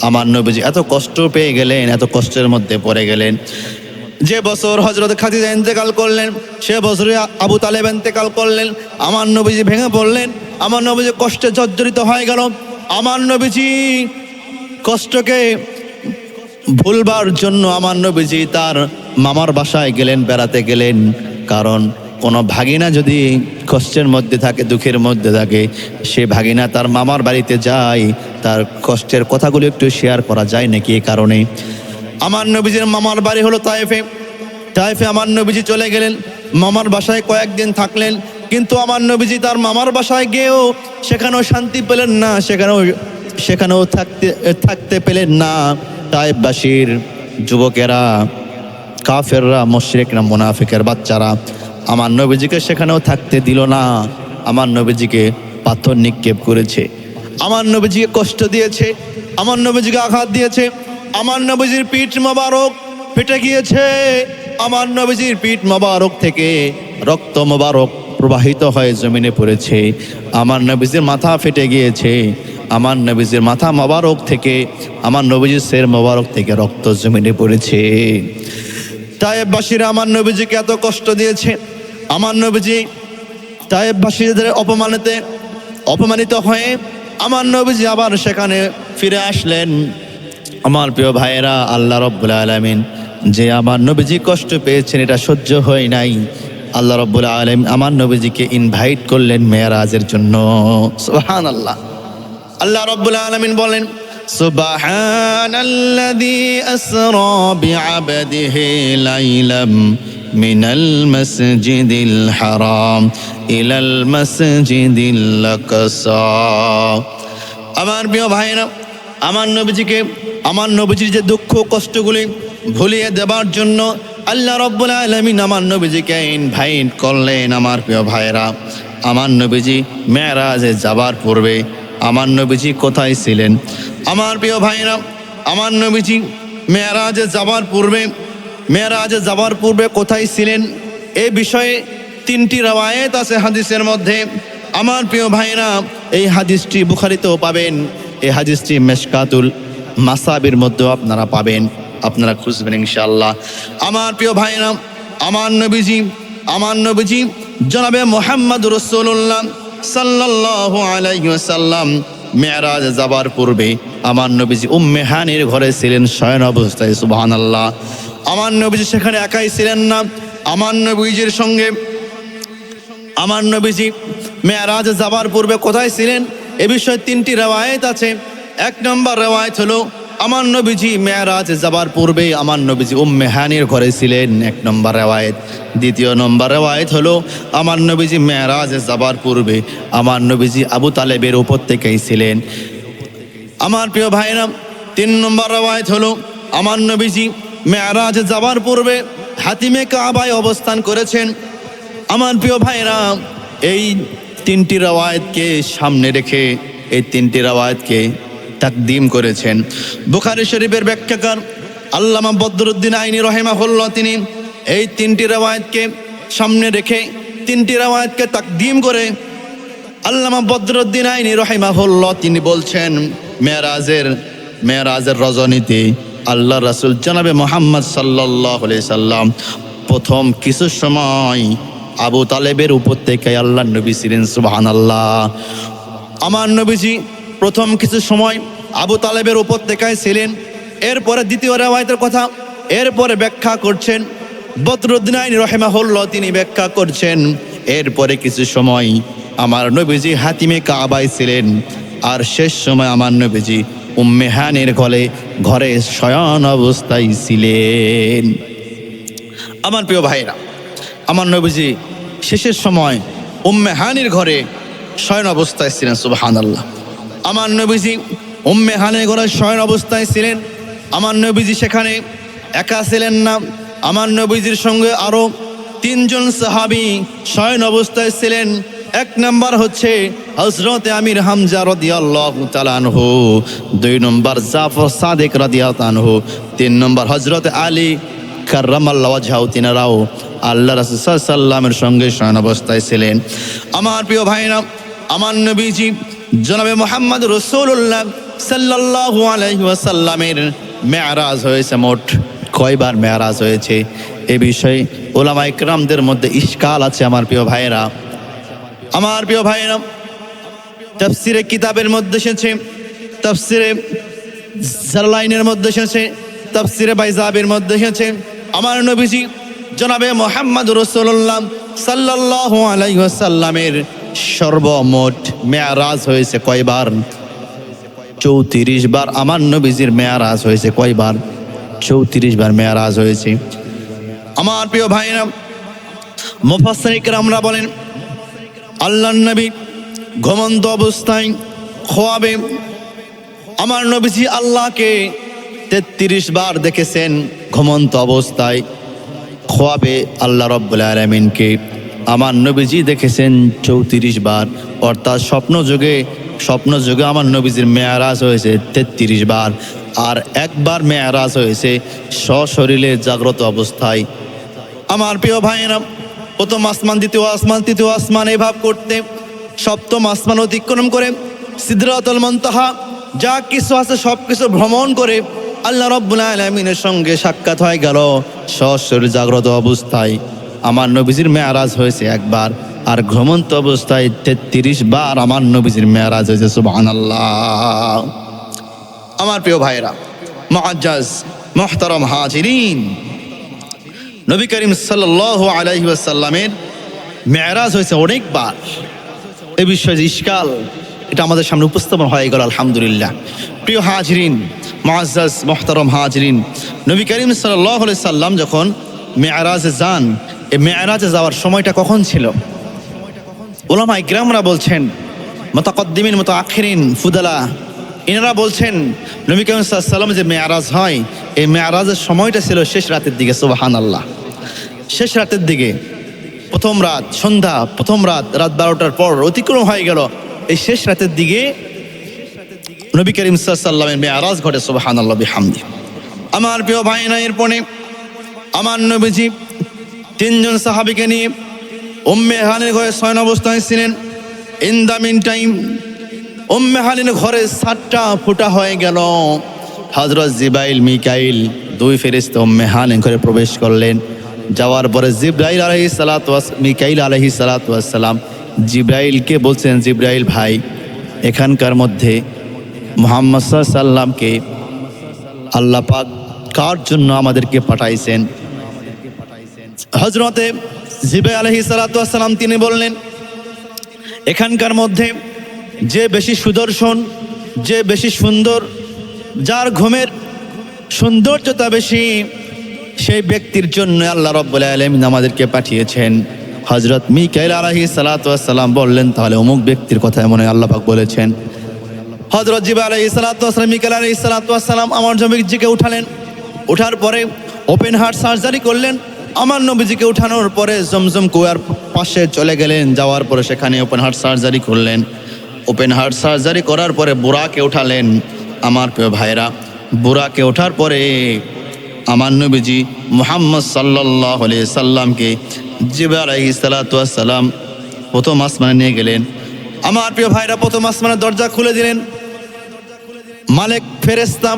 আমার নবীজি এত কষ্ট পেয়ে গেলেন, এত কষ্টের মধ্যে পড়ে গেলেন। যে বছর হযরত খাদিজা ইন্তেকাল করলেন, সে বছরে আবু তালেব ইন্তেকাল করলেন। আমার নবীজি ভেঙে পড়লেন, আমার নবীজি কষ্টে জর্জরিত হয়ে গেল। আমার নবীজি কষ্টকে ভুলবার জন্য আমার নবীজি তার মামার বাসায় গেলেন, বেড়াতে গেলেন। কারণ কোনো ভাগিনা যদি কষ্টের মধ্যে থাকে, দুঃখের মধ্যে থাকে, সে ভাগিনা তার মামার বাড়িতে যায়, তার কষ্টের কথাগুলো একটু শেয়ার করা যায় নাকি। এই কারণে আমার নবীজির মামার বাড়ি হলো তায়েফে। আমার নবীজি চলে গেলেন, মামার বাসায় কয়েকদিন থাকলেন, কিন্তু আমার নবীজি তার মামার বাসায় গিয়েও সেখানেও শান্তি পেলেন না, সেখানেও থাকতে পেলেন না। তায়েফবাসীর যুবকেরা, কাফেররা, মুশরিকরা, মুনাফিকের বাচ্চারা আমার নবীজিকে সেখানেও থাকতে দিল না। আমার নবীজিকে পাথর নিক্ষেপ করেছে, আমার নবীজিকে কষ্ট দিয়েছে, আমার নবীজিকে আঘাত দিয়েছে। আমার নবীজির পিঠ মোবারক ফেটে গিয়েছে, আমার নবীজির পিঠ মোবারক থেকে রক্ত মোবারক প্রবাহিত হয়ে জমিনে পড়েছে। আমার নবীজির মাথা ফেটে গিয়েছে, আমার নবীজির মাথা মোবারক থেকে, আমার নবীজির শির মোবারক থেকে রক্ত জমিনে পড়েছে। তায়েফবাসীরা আমার নবীজিকে এত কষ্ট দিয়েছে। আমার নবীজি তায়েফবাসীদের অপমানিত হয়ে আমার নবীজি আবার সেখানে ফিরে আসলেন। আমার প্রিয় ভাইয়েরা, আল্লাহ রাব্বুল আলামিন যে আমার নবীজি কষ্ট পেয়েছেন এটা সহ্য হয় নাই। আল্লাহ রাব্বুল আলামিন আমার নবীজিকে ইনভাইট করলেন মেরাজের জন্য। সুবহানাল্লাহ। আল্লাহ রাব্বুল আলামিন বলেন, সুবহানাল্লাযী আসরা বিআবদিহি লাইলাম মিনাল মাসজিদিল হারাম ইলাল মাসজিদিল আকসা। আমার প্রিয় ভাইরা, আমার নবীজির যে দুঃখ কষ্টগুলি ভুলিয়ে দেবার জন্য আল্লাহ রাব্বুল আলামিন আমার নবীজিকে ইনভাইট করলেন। আমার প্রিয় ভাইরা, আমার নবীজি মেরাজে যাবার পূর্বে আমার নবীজি কোথায় ছিলেন? আমার প্রিয় ভাইরা, আমার নবীজি মেরাজে যাবার পূর্বে কোথায় ছিলেন এ বিষয়ে 3টি রওয়ায়াত আছে হাদিসের মধ্যে। আমার প্রিয় ভাইরা, এই হাদিসটি বুখারীতেও পাবেন, এই হাদিসটি মিশকাতুল মাসাবির মধ্যেও আপনারা পাবেন, আপনারা খুঁজবেন ইনশাআল্লাহ। আমার প্রিয় ভাইরা, আমার নবীজি জনাবে মুহাম্মদ রাসূলুল্লাহ সাল্লাল্লাহু আলাইহি ওয়াসাল্লাম মেরাজ যাবার পূর্বে আমার নবীজি উম্মে হানির ঘরে ছিলেন শয়ন অবস্থায়। সুবহানাল্লাহ। আমার নবীজি সেখানে একাই ছিলেন না, আমার নবীজির সঙ্গে আমার নবীজি মেরাজ যাবার পূর্বে কোথায় ছিলেন এ বিষয়ে 3টি রওয়ায়াত আছে। 1 নম্বর রওয়ায়াত হলো আমার নবীজি মেরাজ যাবার পূর্বে আমার নবীজি উম্মে হানির ঘরে ছিলেন, 1 নম্বর রওয়ায়াত। 2 নম্বর রওয়ায়াত হলো আমার নবীজি মেরাজ যাবার পূর্বে আমার নবীজি আবু তালেবের উপত্যকায় ছিলেন। আমার প্রিয় ভাইরা, 3 নম্বর রওয়ায়াত হলো আমার নবীজি মেরাজ যাবার পূর্বে হাতিমে কাবায় অবস্থান করেছেন। আমার প্রিয় ভাইরা, এই 3টি রওয়ায়াতকে সামনে রেখে এই 3টি রওয়ায়াতকে তাকদীম করেছেন বুখারী শরীফের ব্যাখ্যাকার আল্লামা বদরুদ্দিন আইনি রাহিমাহুল্লাহ। তিনি এই 3টি রওয়ায়াতকে সামনে রেখে 3টি রওয়ায়াতকে তাকদীম করে আল্লামা বদরুদ্দিন আইনি রাহিমাহুল্লাহ তিনি বলছেন, মেরাজের রজনীতে আল্লাহ রাসূল জনাবে মুহাম্মদ সাল্লাল্লাহু আলাইহি সাল্লাম প্রথম কিছু সময় আবু তালেবের উপত্যকায় আল্লাহর নবী ছিলেন। সুবহানাল্লাহ। আমার নবীজি প্রথম কিছু সময় আবু তালেবের উপত্যকায় ছিলেন। এরপরে 2য় রওয়ায়াতের কথা এরপরে ব্যাখ্যা করছেন বদরুদ্দিন আইনি রাহিমাহুল্লাহ, তিনি ব্যাখ্যা করছেন এরপরে কিছু সময় আমার নবীজি হাতিমে কাবায় ছিলেন, আর শেষ সময় আমার নবীজি উম্মে হানির ঘরে শয়ন অবস্থায় ছিলেন। আমার প্রিয় ভাইরা, আমার নবীজি শেষের সময় উম্মে হানির ঘরে শয়ন অবস্থায় ছিলেন। সুবহানাল্লাহ। আমার নবীজি উম্মে হানির ঘরে শয়ন অবস্থায় ছিলেন। আমার নবীজি সেখানে একা ছিলেন না, আমার নবীজির সঙ্গে আরো 3 জন সাহাবী শয়ন অবস্থায় ছিলেন। 1 নম্বর হচ্ছে হযরত আমির হামজা রাদিয়াল্লাহু তাআলা আনহু, 2 নম্বর জাফর সাদিক রাদিয়াল্লাহু আনহু, 3 নম্বর হযরত আলী কাররামাল্লাহু ওয়াজহাহু, তিনারাও আল্লাহ রাসূল সাল্লাল্লাহু আলাইহি ওয়াসাল্লামের সঙ্গে শয়ন অবস্থায় ছিলেন। আমার প্রিয় ভাইরা, আমার নবীজি জনাবে মুহাম্মদ রাসূলুল্লাহ সাল্লাল্লাহু আলাইহি ওয়াসাল্লামের মেরাজ হয়েছে। মোট কয়বার মেরাজ হয়েছে এ বিষয়ে উলামায়ে কেরামদের মধ্যে ইশকাল আছে। আমার প্রিয় ভাইরা, তাফসীরে কিতাবের মধ্যে এসেছে, তাফসীরে জালালাইনের মধ্যে এসেছে, তাফসীরে বাইজাবির মধ্যে এসেছে আমার নবীজি জনাবে মুহাম্মদ রাসূলুল্লাহ সাল্লাল্লাহু আলাইহি ওয়াসাল্লামের সর্বমোট মেরাজ হয়েছে কয়বার? 34 বার আমার নবীজির মেরাজ হয়েছে। কয়বার? 34 বার মেরাজ হয়েছে। আমার প্রিয় ভাইরা, মুফাসসিরিন কেরামরা বলেন আল্লাহর নবী ঘুমন্ত অবস্থায় খোয়াবে আমার নবীজি আল্লাহকে 33 বার দেখেছেন। ঘুমন্ত অবস্থায় খোয়াবে আল্লাহ রাব্বুল আলামিনকে আমার নবীজি দেখেছেন 34 বার, অর্থাৎ স্বপ্ন যুগে আমার নবীজির মেরাজ হয়েছে 33 বার, আর 1 বার মেরাজ হয়েছে সশরীরে জাগ্রত অবস্থায়। আমার প্রিয় ভাইয়েরা, প্রথম আসমান, দ্বিতীয় আসমান, তৃতীয় আসমান এভাবে করতে সপ্তম আসমান অতিক্রম করে সিদরাতুল মুনতাহা যা কিছু আছে সব কিছু ভ্রমণ করে আল্লাহ রাব্বুল আলামিনের সঙ্গে সাক্ষাৎ হয়ে গেল সশরীরে জাগ্রত অবস্থায়। আমার নবীজির মেরাজ হয়েছে 1 বার। আর ঘুমন্ত অবস্থায় 33 বার আমার নবীজির মেরাজ হয়েছে। সুবহানাল্লাহ। আমার প্রিয় ভাইরা, মুআজ্জাজ মুহতারাম হাজিরিন, নবী করিম সাল্লাল্লাহু আলাইহি ওয়াসাল্লামের মেরাজ হয়েছে অনেকবার। এই বিষয়ে যে ইশকাল, এটা আমাদের সামনে উপস্থাপন হয়ে গেল আলহামদুলিল্লাহ। প্রিয় হাজিরিন, মুআজ্জাজ মুহতারাম হাজিরিন, নবী করিম সাল্লাল্লাহু আলাইহি সাল্লাম যখন মেরাজে যান, এই মেরাজে যাওয়ার সময়টা কখন ছিল? উলামা ইকরামরা বলছেন, মুতাকদ্দিমিন মুতাআখিরিন ফুদালা, এনারা বলছেন নবী করিম সাল্লাল্লাহু আলাইহি সাল্লাম যে মেরাজ হয়, এই মেরাজের সময়টা ছিল শেষ রাতের দিকে। সুবহানাল্লাহ। শেষ রাতের দিকে, প্রথম রাত, সন্ধ্যা, প্রথম রাত, রাত 12টার পর অতিক্রম হয়ে গেল। এই শেষ রাতের দিকে নবী করিম সাল্লাল্লাহু আলাইহি সাল্লামের মেরাজ ঘটে। সুবহানাল্লাহ বিহামদি। আমার প্রিয় ভাইরা, এরপরে আমার নবীজি 3 জন সাহাবীকে নিয়ে উম্মে হানির ঘরে শয়ন অবস্থায় ছিলেন। ইন দ্য মিন টাইম উম্মে হানির ঘরে 7টা ফুটা হয়ে গেল। হযরত জিবরাইল মিকাইল 2 ফেরেশতা উম্মে হানির ঘরে প্রবেশ করলেন। যাওয়ার পরে জিবরাইল আলাইহিস সালাতু ওয়াস মিকাইল আলাইহিস সালাতু ওয়াস সালাম জিবরাইলকে বলছেন, জিবরাইল ভাই, এখানকার মধ্যে মুহাম্মদ সাল্লাল্লাহু আলাইহি সাল্লামকে আল্লাহ পাক কার জন্য আমাদেরকে পাঠাইছেন? হযরতে জিবরাইল আলাইহিস সালাতু ওয়াস সালাম তিনি বললেন, এখানকার মধ্যে যে বেশি সুদর্শন, যে বেশি সুন্দর, যার ঘুমের সৌন্দর্যতা বেশি, সেই ব্যক্তির জন্য আল্লাহ রাব্বুল আলামিন আমাদেরকে পাঠিয়েছেন। হযরত মিকাইল আলাইহিস সালাতু ওয়াস সালাম বললেন, তাহলে অমুক ব্যক্তির কথা মনে আল্লাহ পাক বলেছেন। হযরত জিবরাইল আলাইহিস সালাতু ওয়াস সালাম মিকাইল আলাইহিস সালাতু ওয়াস সালাম আমার নবীজিকে উঠালেন। ওঠার পরে ওপেন হার্ট সার্জারি করলেন। আমার নবীজিকে উঠানোর পরে জমজম কুয়ার পাশে চলে গেলেন। যাওয়ার পরে সেখানে ওপেন হার্ট সার্জারি করলেন। ওপেন হার্ট সার্জারি করার পরে বুরাকে উঠালেন। আমার প্রিয় ভাইরা, বুরাকে ওঠার পরে আমার নবীজি মুহাম্মদ সাল্লাল্লাহু আলাইহি সাল্লামকে জিবরাইল আলাইহিস সালাতু ওয়াস সালাম প্রথম আসমানে নিয়ে গেলেন। আমার প্রিয় ভাইরা, প্রথম আসমানের দরজা খুলে দিলেন মালেক ফেরেশতা।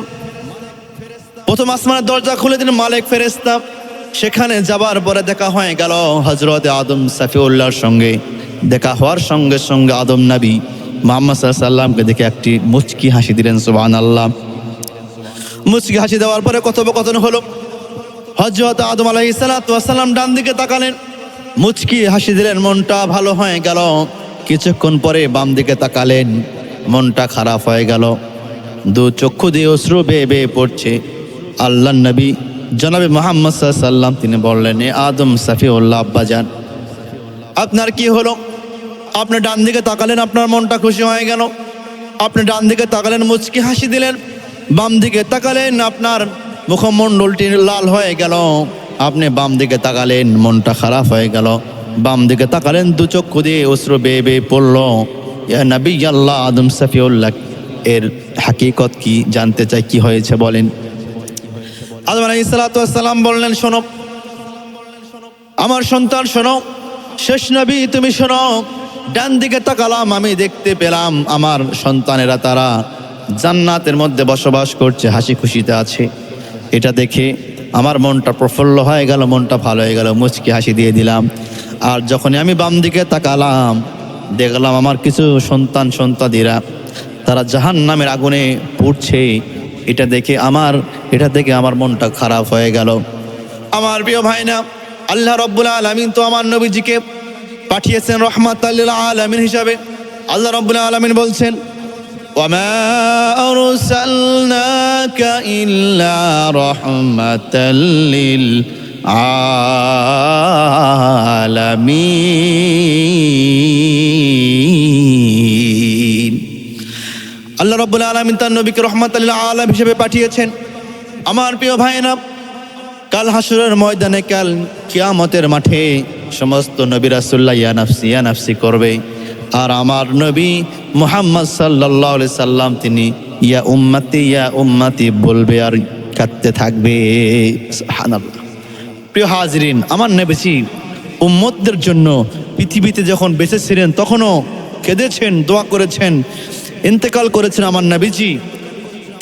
প্রথম আসমানের দরজা খুলে দিলেন মালেক ফেরেশতা। সেখানে যাবার পরে দেখা হয়ে গেল হযরত আদম সাফিউল্লাহর সঙ্গে। দেখা হওয়ার সঙ্গে সঙ্গে আদম নবী মুহাম্মদ সাল্লাল্লাহু আলাইহি সাল্লামকে দেখে একটি মুচকি হাসি দিলেন। সুবহানাল্লাহ। মুচকি হাসি দেওয়ার পরে কথোপকথন হলো। হযরত আদম আলাইহিস সালাতু ওয়াস সালাম ডান দিকে তাকালেন, মুচকি হাসি দিলেন, মনটা ভালো হয়ে গেল। কিছুক্ষণ পরে বাম দিকে তাকালেন, মনটা খারাপ হয়ে গেল। 2 চক্ষু দিয়ে অশ্রু বেয়ে বেয়ে পড়ছে। আল্লাহর নবী জনাবে মুহাম্মদ সাল্লাল্লাহু আলাইহি সাল্লাম তিনি বললেন, এ আদম সাফিউল্লাহ আব্বাজান, আপনার কি হলো? আপনি ডান দিকে তাকালেন, আপনার মনটা খুশি হয়ে গেল। আপনি ডান দিকে তাকালেন, মুচকি হাসি দিলেন। বাম দিকে তাকালেন, আপনার মুখমণ্ডলটি লাল হয়ে গেল। আপনি বাম দিকে তাকালেন, মনটা খারাপ হয়ে গেল। বাম দিকে তাকালেন, 2 চক্ষু দিয়ে অশ্রু বেয়ে বেয়ে পড়ল। ইয়া নবী আল্লাহ আদম সাফিউল্লাহ, এর হাকিকত কি? জানতে চাই, কি হয়েছে বলেন। আদম আলাইহিস সালাতু ওয়াস সালাম বললেন, শোনো আমার সন্তান, শোনো, শেষ নবী তুমি শোনো। ডান দিকে তাকালাম, আমি দেখতে পেলাম আমার সন্তানেরা তারা জান্নাতের মধ্যে বসবাস করছে, হাসি খুশিতে আছে। এটা দেখে আমার মনটা প্রফুল্ল হয়ে গেল, মনটা ভালো হয়ে গেল, মুচকি হাসি দিয়ে দিলাম। আর যখনই আমি বাম দিকে তাকালাম, দেখলাম আমার কিছু সন্তানেরা তারা জাহান্নামের আগুনে পুড়ছে। এটা দেখে আমার মনটা খারাপ হয়ে গেল। আমার প্রিয় ভাইনা, আল্লাহ রাব্বুল আলামিন তো আমার নবীজিকে পাঠিয়েছেন রাহমাতাল লিল আলামিন হিসাবে। আল্লাহ রাব্বুল আলামিন বলছেন, ওয়ামা আরসালনাকা ইল্লা রাহমাতাল লিল আলামিন। আল্লাহ রাব্বুল আলামিন তার নবীকে রাহমাতাল লিল আলামিন হিসেবে পাঠিয়েছেন। আমার প্রিয় ভাইরা, কাল হাসরের ময়দানে, কাল কিয়ামতের মাঠে সমস্ত নবী রাসূলুল্লাহ ইয়া নাফসি করবে। আর আমার নবী মুহাম্মদ সাল্লাল্লাহু আলাইহি সাল্লাম তিনি ইয়া উম্মতি বলবে আর কাঁদতে থাকবে। সুবহানাল্লাহ। প্রিয় হাজিরিন, আমার নবীজি উম্মতদের জন্য পৃথিবীতে যখন বেঁচে ছিলেন তখনও কেঁদেছেন, দোয়া করেছেন, ইন্তেকাল করেছেন। আমার নবীজি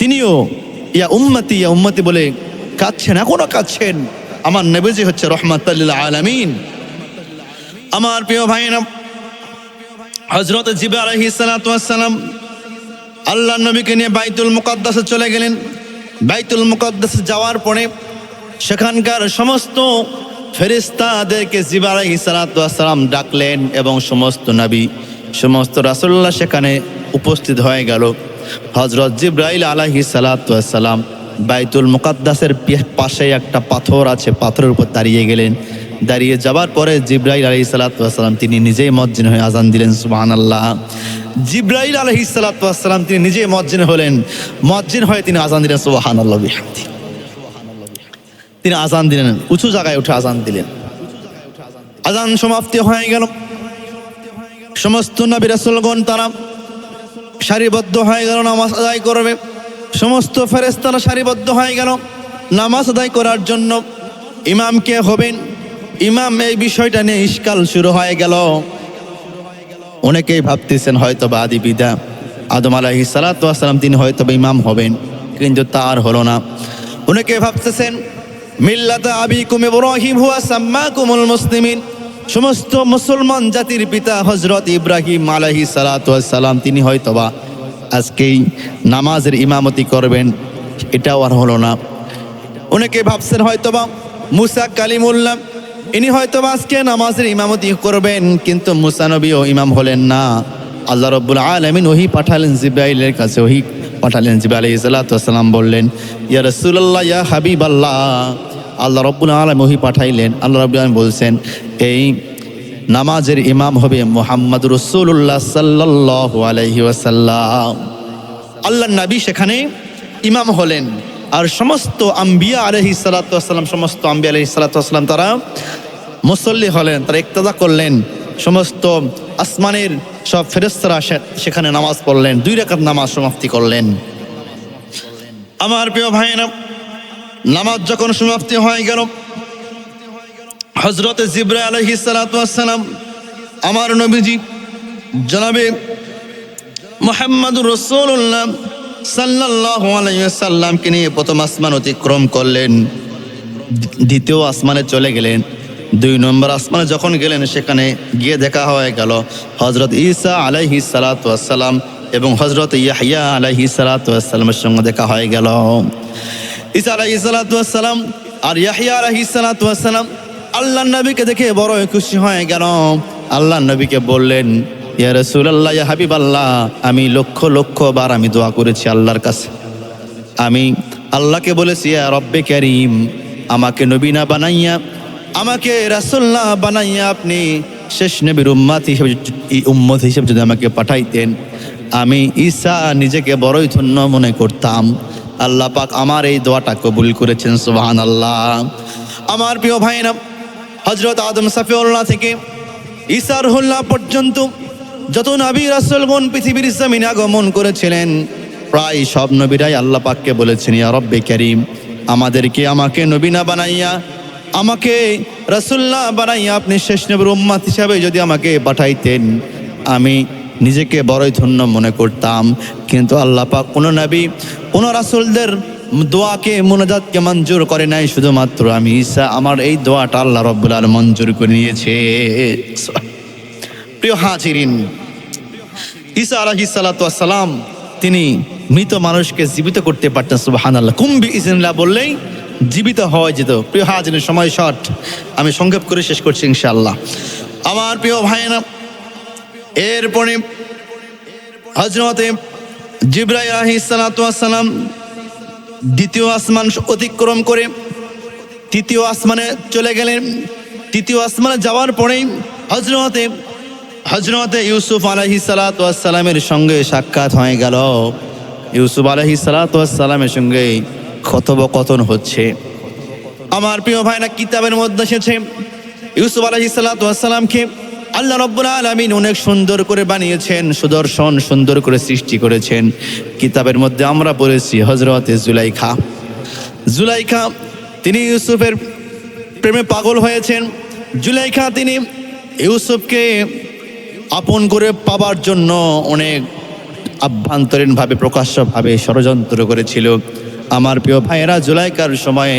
তিনিও ইয়া উম্মতি বলে কাঁদছেন, এখনো কাঁদছেন। আমার নবীজি হচ্ছে রাহমাতাল লিল আলামিন। আমার প্রিয় ভাইরা, হযরত জিবরাইল আলাইহিস সালাতু ওয়াস সালাম আল্লাহর নবীকে নিয়ে বাইতুল মুকাদ্দাসে চলে গেলেন। বাইতুল মুকাদ্দাসে যাওয়ার পরে সেখানকার সমস্ত ফেরেশতাদেরকে জিবরাইল আলাইহিস সালাতু ওয়াস সালাম ডাকলেন এবং সমস্ত নবী, সমস্ত রাসূলুল্লাহ সেখানে উপস্থিত হয়ে গেল। হযরত জিবরাইল আলাইহিস সালাতু ওয়াস সালাম বাইতুল মুকাদ্দাসের পাশে একটা পাথর আছে, পাথরের উপর দাঁড়িয়ে গেলেন। দাঁড়িয়ে যাবার পরে জিবরাইল আলাইহিস সালাতু ওয়াস সালাম তিনি নিজেই মুয়াজ্জিন হয়ে আযান দিলেন। সুবহানাল্লাহ। জিবরাইল আলাইহিস সালাতু ওয়াস সালাম তিনি নিজেই মুয়াজ্জিন হলেন, মুয়াজ্জিন হয়ে তিনি আযান দিলেন। সুবহানাল্লাহ বিহামদি। তিনি আযান দিলেন, উঁচু জায়গায় উঠে আযান দিলেন। আযান সমাপ্তি হয়ে গেল। সমস্ত নবী রাসূলগণ তারা সারিবদ্ধ হয়ে গেল নামাজ আদায় করবে। সমস্ত ফেরেশতারা সারিবদ্ধ হয়ে গেল নামাজ আদায় করার জন্য। ইমাম কে হবেন, ইমাম এই বিষয়টা নিয়ে ইশকাল শুরু হয়ে গেল। অনেকেই ভাবতেছেন হয়তো বা আদি পিতা আদম আলাইহিস সালাতু ওয়াস সালাম তিনি হয়তো বা ইমাম হবেন, কিন্তু তার হলো না। অনেকে ভাবতেছেন মিল্লাতা আবিকুম ইব্রাহিম হুয়া সাম্মাকুমুল মুসলিমিন, সমস্ত মুসলমান জাতির পিতা হযরত ইব্রাহিম আলাইহিস সালাতু ওয়াস সালাম তিনি হয়তোবা আজকেই নামাজের ইমামতি করবেন, এটাও আর হলো না। অনেকে ভাবছেন হয়তোবা মুসা কালিমুল্লাহ ইনি হয়তোবা আজকে নামাজের ইমামতি করবেন, কিন্তু মুসা নবীও ইমাম হলেন না। আল্লাহ রাব্বুল আলামিন ওহী পাঠালেন জিবরাইলের কাছে, ওহী পাঠালেন। জিবরাইল আলাইহিস সালাতু ওয়াস সালাম বললেন, ইয়া রাসূলুল্লাহ, ইয়া হাবিবাল্লাহ। আল্লাহ রাব্বুল আলামিন ওহী পাঠাইলেন। আল্লাহ রাব্বুল আলামিন বলছেন এই নামাজের ইমাম হবে মুহাম্মদ রাসূলুল্লাহ সাল্লাল্লাহু আলাইহি ওয়াসাল্লাম। আল্লাহর নবী সেখানে ইমাম হলেন। আর সমস্ত আম্বিয়া আলাইহিস সালাতু ওয়াস সালাম, সমস্ত আম্বিয়া আলাইহিস সালাতু ওয়াস সালাম তারা মুসল্লি হলেন, তারা ইক্তেদা করলেন। সমস্ত আসমানের সব ফেরেশতারা সেখানে নামাজ পড়লেন, 2 রাকাত নামাজ সমাপ্তি করলেন। আমার প্রিয় ভাইরা, নামাজ যখন সমাপ্তি হয়ে গেল, হযরত জিবরাইল আলাইহিস সালাতু ওয়াস সালাম আমার নবীজি জনাবে মুহাম্মদুর রাসূলুল্লাহ সাল্লাল্লাহু আলাইহি ওয়াসাল্লামকে নিয়ে প্রথম আসমান অতিক্রম করলেন, দ্বিতীয় আসমানে চলে গেলেন। 2 নম্বর আসমানে যখন গেলেন সেখানে গিয়ে দেখা হয়ে গেল হযরত ঈসা আলাইহিস সালাতু ওয়াস সালাম এবং হযরত ইয়াহইয়া আলাইহিস সালাতু ওয়াস সালামের সঙ্গে দেখা হয়ে গেল। ঈসা আলাইহিস সালাতু ওয়াস সালাম আর ইয়াহইয়া আলাইহিস সালাতু ওয়াস সালাম আল্লাহর নবীকে দেখে বড় খুশি হয়ে গেল। আল্লাহর নবীকে বললেন, ইয়া রাসূলুল্লাহ, ইয়া হাবিবাল্লাহ, আমি লক্ষ লক্ষ বার আমি দোয়া করেছি আল্লাহর কাছে। আমি আল্লাহকে বলেছি, ইয়া রব্বে কারীম, আমাকে নবী না বানাইয়া, আমাকে রাসূল না বানাইয়া আপনি শেষ নবীর উম্মত হিসেবে যদি আমাকে পাঠাইতেন, আমি ঈসা নিজেকে বড়ই ধন্য মনে করতাম। আল্লাহ পাক আমার এই দোয়াটা কবুল করেছেন। সুবহানাল্লাহ। আমার প্রিয় ভাইরা, হযরত আদম সাফিউল্লাহ থেকে ঈসা রুহুল্লাহ পর্যন্ত যত নবী রাসূলগণ পৃথিবীর জমিনে আগমন করেছিলেন, প্রায় সব নবীরাই আল্লাহ পাককে বলেছেন, ইয়া রব্বে কারীম, আমাকে নবী না বানাইয়া, আমাকে রাসূলুল্লাহ বানাইয়া আপনি শেষ নবীর উম্মত হিসাবে যদি আমাকে পাঠাইতেন, আমি নিজেকে বড়ই ধন্য মনে করতাম। কিন্তু আল্লাহ পাক কোন নবী, কোন রাসূলদের দোয়াকে মুনাজাতকে মঞ্জুর করে নাই, শুধুমাত্র আমি ঈসা, আমার এই দোয়াটা আল্লাহ রাব্বুল আলামিন মঞ্জুর করে নিয়েছে। প্রিয় হাজিরিন, ঈসা আলাইহিস সালাতু ওয়াস সালাম তিনি মৃত মানুষকে জীবিত করতে পারতেন। সুবহানাল্লাহ। কুম বিইজনিল্লাহ বললেই জীবিত হওয়া যেত। প্রিয় হাজিরিন, সময় শর্ট, আমি সংক্ষেপ করে শেষ করছি ইনশাআল্লাহ। আমার প্রিয় ভাইরা, এরপরে হযরতে জিবরাইল আলাইহিস সালাতু ওয়াস সালাম দ্বিতীয় আসমান অতিক্রম করে তৃতীয় আসমানে চলে গেলেন। তৃতীয় আসমানে যাওয়ার পরেই হযরতে ইউসুফ আলাইহিস সালাতু ওয়াস সালামের সঙ্গে সাক্ষাৎ হয়ে গেল। ইউসুফ আলাইহিস সালাতু ওয়াস সালামের সঙ্গে কথোপকথন হচ্ছে। আমার প্রিয় ভাইরা, কিতাবের মধ্যে এসেছে ইউসুফ আলাইহিস সালাতু ওয়াস সালামকে আল্লাহ রাব্বুল আলামিন অনেক সুন্দর করে বানিয়েছেন, সুদর্শন সুন্দর করে সৃষ্টি করেছেন। কিতাবের মধ্যে আমরা পড়েছি হযরতে জুলাইখা তিনি ইউসুফের প্রেমে পাগল হয়েছেন। জুলাইখা তিনি ইউসুফকে আপন করে পাবার জন্য অনেক আভ্যন্তরীণভাবে প্রকাশ্যভাবে ষড়যন্ত্র করেছিল। আমার প্রিয় ভাইয়েরা, জুলাইখার সময়ে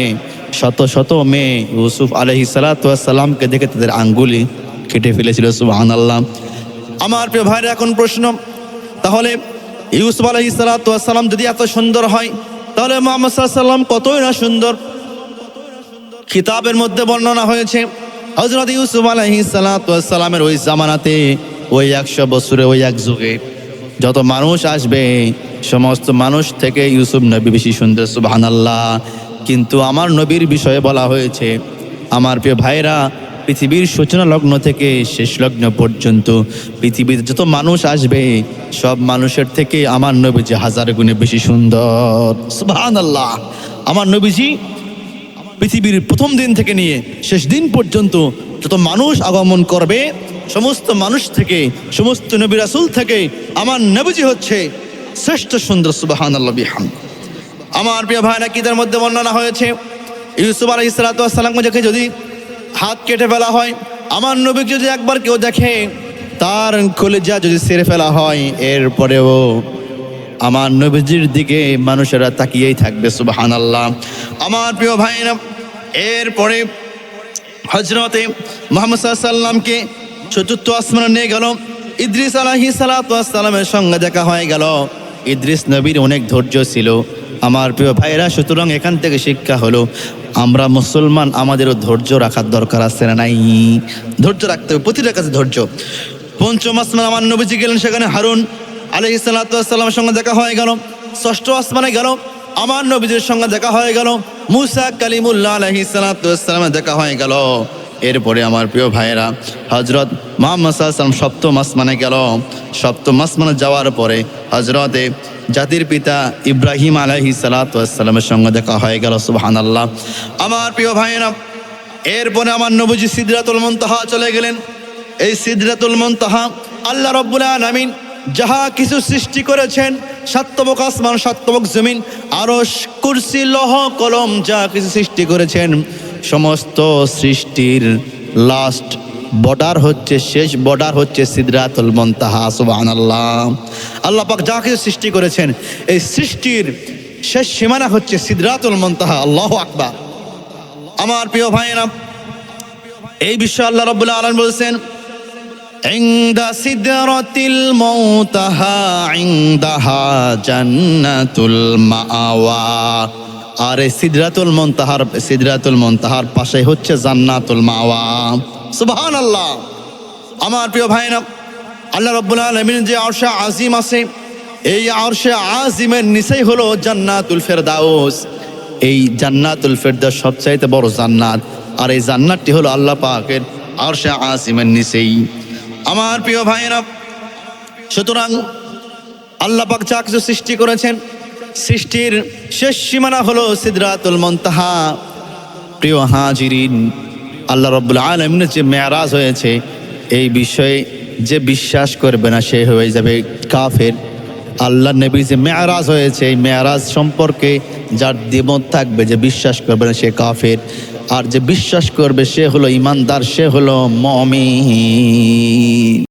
শত শত মেয়ে ইউসুফ আলাইহিস সালাতু ওয়াস সালামকে দেখে তাদের আঙ্গুলি কেটে ফেলেছিল। সুবহানাল্লাহ। আমার প্রিয় ভাইরা, এখন প্রশ্ন, তাহলে ইউসুফ আলাইহিস সালাতু ওয়াস সালাম যদি এত সুন্দর হয়, তাহলে মুহাম্মদ সাল্লাল্লাহু আলাইহি ওয়াসাল্লাম কতই না সুন্দর। কিতাবের মধ্যে বর্ণনা হয়েছে হযরত ইউসুফ আলাইহিস সালাতু ওয়াস সালামের ওই জামানাতে, ওই 100 বছরে, ওই এক যুগে যত মানুষ আসবে সমস্ত মানুষ থেকে ইউসুফ নবী বেশি সুন্দর। সুবহানাল্লাহ। কিন্তু আমার নবীর বিষয়ে বলা হয়েছে, আমার প্রিয় ভাইরা, পৃথিবীর সূচনা লগ্ন থেকে শেষ লগ্ন পর্যন্ত পৃথিবীতে যত মানুষ আসবে সব মানুষের থেকে আমার নবীজি 1000 গুণে বেশি সুন্দর। সুবহানাল্লাহ। আমার নবীজি পৃথিবীর প্রথম দিন থেকে নিয়ে শেষ দিন পর্যন্ত যত মানুষ আগমন করবে সমস্ত মানুষ থেকে, সমস্ত নবী রাসূল থেকে আমার নবীজি হচ্ছে শ্রেষ্ঠ সুন্দর। সুবহানাল্লাহ বিহামদি। আমার প্রিয় ভাইরা, কিতাবের মধ্যে বর্ণনা হয়েছে ইউসুফ আলাইহিস সালাতু ওয়াস সালামকে যদি হাত কেটে ফেলা হয়, আমার নবীকে যদি একবার কেউ দেখে তার কলিজা যদি ছিঁড়ে ফেলা হয়, এরপরেও আমার নবীজির দিকে মানুষেরা তাকিয়েই থাকবে। সুবহানাল্লাহ। আমার প্রিয় ভাইরা, এরপরে হযরতে মুহাম্মদ সাল্লাল্লাহু আলাইহি সাল্লামকে চতুর্থ আসমানে নিয়ে গেল। ইদ্রিস আলাইহিস সালাতু ওয়াস সালামের সঙ্গে দেখা হয়ে গেল। ইদ্রিস নবীর অনেক ধৈর্য ছিল। আমার প্রিয় ভাইরা, সুতরাং এখান থেকে শিক্ষা হলো আমরা মুসলমান, আমাদেরও ধৈর্য রাখার দরকার আছে না নাই? ধৈর্য রাখতে হবে, প্রতিটা কাছে ধৈর্য। পঞ্চম আসমানে আমার নবীজি গেলেন, সেখানে হারুন আলাইহিস সালাতু ওয়াস সালামের সঙ্গে দেখা হয়ে গেল। ষষ্ঠ আসমানে গেল, আমার নবীজির সঙ্গে দেখা হয়ে গেল। মুসা কালিমুল্লাহ আলাইহিস সালাতু ওয়াস সালামের দেখা হয়ে গেল। এরপরে আমার প্রিয় ভাইয়েরা, হযরত মুহাম্মদ সাল্লাল্লাহু আলাইহি ওয়াসাল্লাম সপ্তম আসমানে গেল। সপ্তম আসমানে যাওয়ার পরে হযরতে জাতির পিতা ইব্রাহিম আলাইহিস সালাতু ওয়াস সালামের সঙ্গে দেখা হয়ে গেল। সুবহানাল্লাহ। আমার প্রিয় ভাইয়েরা, এরপরে আমার নবীজি সিদরাতুল মুনতাহা চলে গেলেন। এই সিদরাতুল মুনতাহা আল্লাহ রাব্বুল আলামিন যাহা কিছু সৃষ্টি করেছেন, সাতবক আসমান, সাতবক জমিন, আরশ, কুরসি, লৌহ কলম, যা কিছু সৃষ্টি করেছেন সমস্ত সৃষ্টির লাস্ট বর্ডার হচ্ছে, শেষ বর্ডার হচ্ছে সিদরাতুল মুনতাহা। সুবহানাল্লাহ। আল্লাহ পাক যা কিছু সৃষ্টি করেছেন এই সৃষ্টির শেষ সীমানা হচ্ছে সিদরাতুল মুনতাহা। আল্লাহু আকবার। আমার প্রিয় ভাইয়েরা, এই বিষয়ে আল্লাহ রাব্বুল আলামিন বলেছেন, ইনদা সিদরাতিল মুনতাহা ইনদাহা জান্নাতুল মাআওয়া। আর এই সিদরাতুল মুনতাহার পাশে হচ্ছে জান্নাতুল মাওয়া। সুবহানাল্লাহ। আমার প্রিয় ভাইরা, আল্লাহ রাব্বুল আলামিন যে আরশে আজিম আছে, এই আরশে আজিমের নিচেই হলো জান্নাতুল ফেরদাউস। এই জান্নাতুল ফেরদাউস সবচাইতে বড় জান্নাত, আর এই জান্নাতটি হলো আল্লাহ পাকের আরশে আজিমের নিচেই। আমার প্রিয় ভাইরা, সুতরাং আল্লাহ পাক যা কিছু সৃষ্টি করেছেন সৃষ্টির শেষ সীমানা হলো সিদরাতুল মুনতাহা। প্রিয় হাজিরিন, আল্লাহ রাব্বুল আলামিনের যে মেরাজ হয়েছে, এই বিষয়ে যে বিশ্বাস করবে না সে হয়ে যাবে কাফের। আল্লাহ নবীর যে মেরাজ হয়েছে, এই মেরাজ সম্পর্কে যার দ্বিমত থাকবে, যে বিশ্বাস করবে না সে কাফের, আর যে বিশ্বাস করবে সে হলো ইমানদার, সে হলো মুমিন।